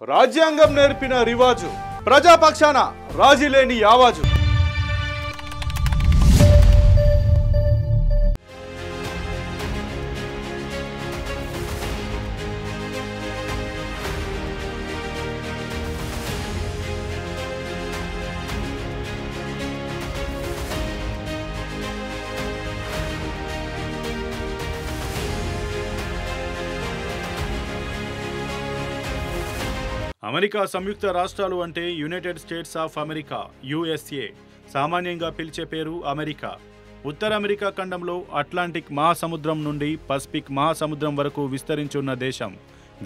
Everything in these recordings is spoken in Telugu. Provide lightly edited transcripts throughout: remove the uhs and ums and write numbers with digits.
రాజ్యాంగం నేర్పిన రివాజు ప్రజాపక్షాన రాజీ లేని ఆవాజు. అమెరికా సంయుక్త రాష్ట్రాలు అంటే United states of America USA. సామాన్యంగా పిలిచే పేరు అమెరికా. ఉత్తర అమెరికా ఖండంలో అట్లాంటిక్ మహాసముద్రం నుండి పసిఫిక్ మహాసముద్రం వరకు విస్తరించున్న దేశం.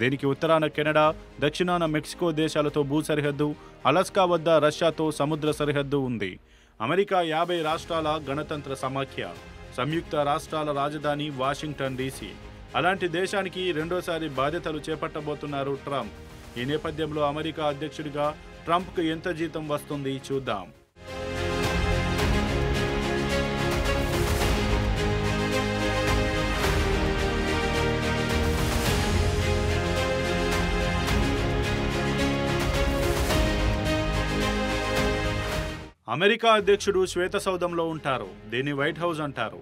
దీనికి ఉత్తరాన కెనడా, దక్షిణాన మెక్సికో దేశాలతో భూ సరిహద్దు, అలాస్కా వద్ద రష్యాతో సముద్ర సరిహద్దు ఉంది. అమెరికా 50 రాష్ట్రాల గణతంత్ర సమాఖ్య. సంయుక్త రాష్ట్రాల రాజధాని వాషింగ్టన్ డీసీ. అలాంటి దేశానికి రెండోసారి బాధ్యతలు చేపట్టబోతున్నారు ట్రంప్. ఈ నేపథ్యంలో అమెరికా అధ్యక్షుడిగా ట్రంప్కు ఎంత జీతం వస్తుంది చూద్దాం. అమెరికా అధ్యక్షుడు శ్వేతసౌధంలో ఉంటారు. దీన్ని వైట్ హౌస్ అంటారు.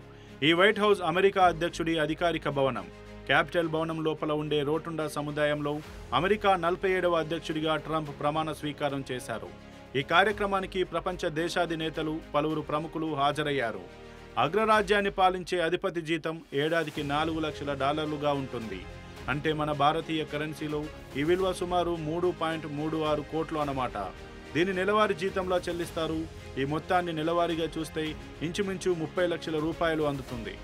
ఈ వైట్ హౌస్ అమెరికా అధ్యక్షుడి అధికారిక భవనం. క్యాపిటల్ భవనం లోపల ఉండే రోటుండా సముదాయంలో అమెరికా 47వ అధ్యక్షుడిగా ట్రంప్ ప్రమాణ స్వీకారం చేశారు. ఈ కార్యక్రమానికి ప్రపంచ దేశాధినేతలు, పలువురు ప్రముఖులు హాజరయ్యారు. అగ్రరాజ్యాన్ని పాలించే అధిపతి జీతం ఏడాదికి $4 లక్షల ఉంటుంది. అంటే మన భారతీయ కరెన్సీలో ఈ విలువ సుమారు 3.36 కోట్లు అన్నమాట. దీని నెలవారీ జీతంలో చెల్లిస్తారు. ఈ మొత్తాన్ని నెలవారీగా చూస్తే ఇంచుమించు 30 లక్షల రూపాయలు అందుతుంది.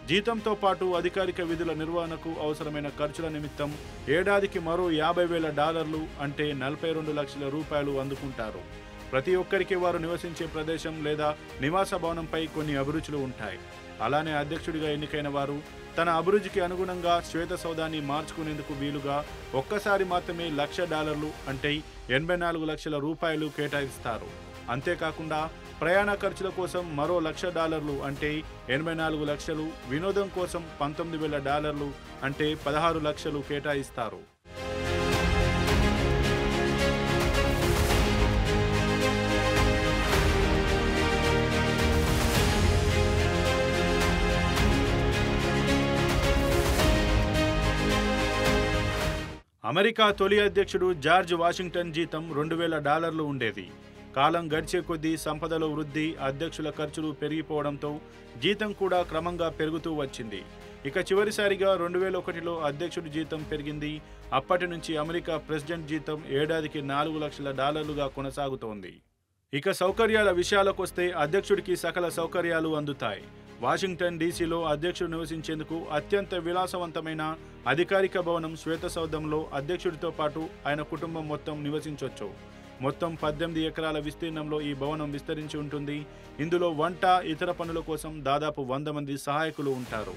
జీతంతో పాటు అధికారిక విధుల నిర్వహణకు అవసరమైన ఖర్చుల నిమిత్తం ఏడాదికి మరో $50,000 అంటే 42 లక్షల రూపాయలు అందుకుంటారు. ప్రతి ఒక్కరికి వారు నివసించే ప్రదేశం లేదా నివాస భవనంపై కొన్ని అభిరుచులు ఉంటాయి. అలానే అధ్యక్షుడిగా ఎన్నికైన వారు తన అభిరుచికి అనుగుణంగా శ్వేతసౌధాన్ని మార్చుకునేందుకు వీలుగా ఒక్కసారి మాత్రమే $1,00,000 అంటే 84 లక్షల రూపాయలు కేటాయిస్తారు. అంతేకాకుండా ప్రయాణ ఖర్చుల కోసం మరో $1,00,000 అంటే 84 లక్షలు, వినోదం కోసం $19,000 అంటే 16 లక్షలు కేటాయిస్తారు. అమెరికా తొలి అధ్యక్షుడు జార్జ్ వాషింగ్టన్ జీతం $2,000 ఉండేది. కాలం గడిచే కొద్దీ సంపదలో వృద్ధి, అధ్యక్షుల ఖర్చులు పెరిగిపోవడంతో జీతం కూడా క్రమంగా పెరుగుతూ వచ్చింది. ఇక చివరిసారిగా 2001లో అధ్యక్షుడి జీతం పెరిగింది. అప్పటి నుంచి అమెరికా ప్రెసిడెంట్ జీతం ఏడాదికి $4 లక్షల కొనసాగుతోంది. ఇక సౌకర్యాల విషయాలకొస్తే అధ్యక్షుడికి సకల సౌకర్యాలు అందుతాయి. వాషింగ్టన్ డీసీలో అధ్యక్షుడు నివసించేందుకు అత్యంత విలాసవంతమైన అధికారిక భవనం శ్వేతసౌధంలో అధ్యక్షుడితో పాటు ఆయన కుటుంబం మొత్తం నివసించవచ్చు. మొత్తం 18 ఎకరాల విస్తీర్ణంలో ఈ భవనం విస్తరించి ఉంటుంది. ఇందులో వంట, ఇతర పనుల కోసం దాదాపు 100 మంది సహాయకులు ఉంటారు.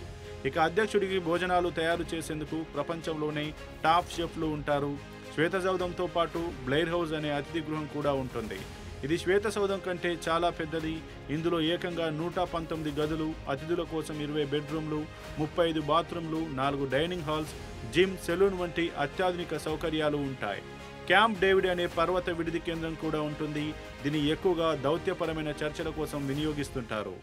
ఇక అధ్యక్షుడికి భోజనాలు తయారు చేసేందుకు ప్రపంచంలోనే టాప్ షెఫ్లు ఉంటారు. శ్వేతసౌధంతో పాటు బ్లెయిర్ హౌస్ అనే అతిథి గృహం కూడా ఉంటుంది. ఇది శ్వేతసౌధం కంటే చాలా పెద్దది. ఇందులో ఏకంగా 119 గదులు, అతిథుల కోసం 20 బెడ్రూమ్లు, 35 బాత్రూమ్లు, 4 డైనింగ్ హాల్స్, జిమ్, సెలూన్ వంటి అత్యాధునిక సౌకర్యాలు ఉంటాయి. క్యాంప్ డేవిడ్ అనే పర్వత విడిది కేంద్రం కూడా ఉంటుంది. దీన్ని ఎక్కువగా దౌత్యపరమైన చర్చల కోసం వినియోగిస్తుంటారు.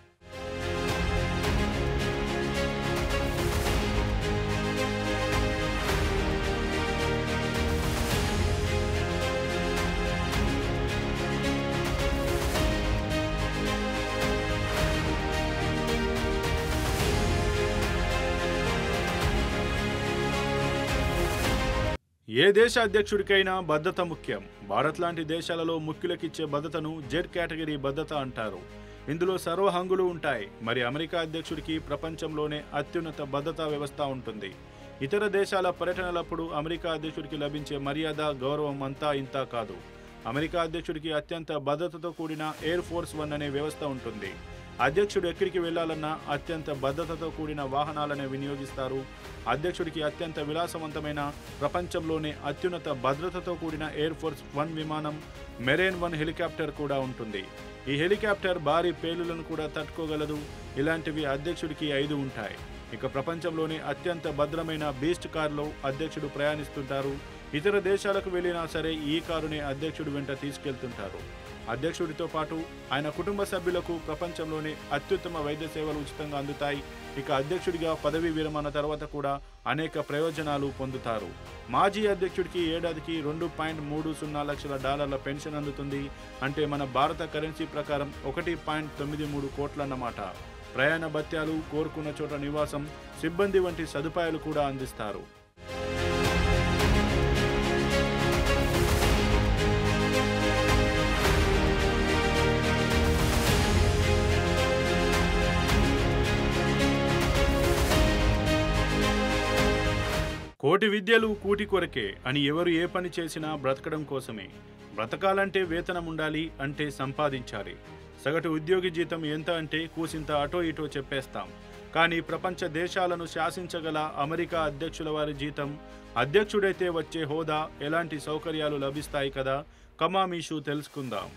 ఏ దేశ అధ్యక్షుడికైనా భద్రత ముఖ్యం. భారత్ లాంటి దేశాలలో ముఖ్యులకిచ్చే భద్రతను జెడ్ కేటగిరీ భద్రత అంటారు. ఇందులో సర్వ హంగులు ఉంటాయి. మరి అమెరికా అధ్యక్షుడికి ప్రపంచంలోనే అత్యున్నత భద్రతా వ్యవస్థ ఉంటుంది. ఇతర దేశాల పర్యటనలప్పుడు అమెరికా అధ్యక్షుడికి లభించే మర్యాద, గౌరవం అంతా ఇంతా కాదు. అమెరికా అధ్యక్షుడికి అత్యంత భద్రతతో కూడిన ఎయిర్ ఫోర్స్ 1 అనే వ్యవస్థ ఉంటుంది. అధ్యక్షుడు ఎక్కడికి వెళ్లాలన్నా అత్యంత భద్రతతో కూడిన వాహనాలను వినియోగిస్తారు. అధ్యక్షుడికి అత్యంత విలాసవంతమైన, ప్రపంచంలోనే అత్యున్నత భద్రతతో కూడిన ఎయిర్ ఫోర్స్ 1 విమానం, మెరైన్ 1 హెలికాప్టర్ కూడా ఉంటుంది. ఈ హెలికాప్టర్ భారీ పేలులను కూడా తట్టుకోగలదు. ఇలాంటివి అధ్యక్షుడికి 5 ఉంటాయి. ఇక ప్రపంచంలోనే అత్యంత భద్రమైన బీస్ట్ కారులో అధ్యక్షుడు ప్రయాణిస్తుంటారు. ఇతర దేశాలకు వెళ్ళినా సరే ఈ కారునే అధ్యక్షుడి వెంట తీసుకెళ్తుంటారు. అధ్యక్షుడితో పాటు ఆయన కుటుంబ సభ్యులకు ప్రపంచంలోనే అత్యుత్తమ వైద్య సేవలు ఉచితంగా అందుతాయి. ఇక అధ్యక్షుడిగా పదవీ విరమణ తర్వాత కూడా అనేక ప్రయోజనాలు పొందుతారు. మాజీ అధ్యక్షుడికి ఏడాదికి $2.30 లక్షల పెన్షన్ అందుతుంది. అంటే మన భారత కరెన్సీ ప్రకారం 1.93 కోట్లన్నమాట. ప్రయాణ భత్యాలు, కోరుకున్న చోట నివాసం, సిబ్బంది వంటి సదుపాయాలు కూడా అందిస్తారు. కోటి విద్యలు కూటి కొరకే అని ఎవరు ఏ పని చేసినా బ్రతకడం కోసమే. బ్రతకాలంటే వేతనం ఉండాలి, అంటే సంపాదించాలి. సగటు ఉద్యోగి జీతం ఎంత అంటే కూసింత అటో ఇటో చెప్పేస్తాం. కానీ ప్రపంచ దేశాలను శాసించగల అమెరికా అధ్యక్షుల వారి జీతం, అధ్యక్షుడైతే వచ్చే హోదా, ఎలాంటి సౌకర్యాలు లభిస్తాయి కదా, కమామీషు తెలుసుకుందాం.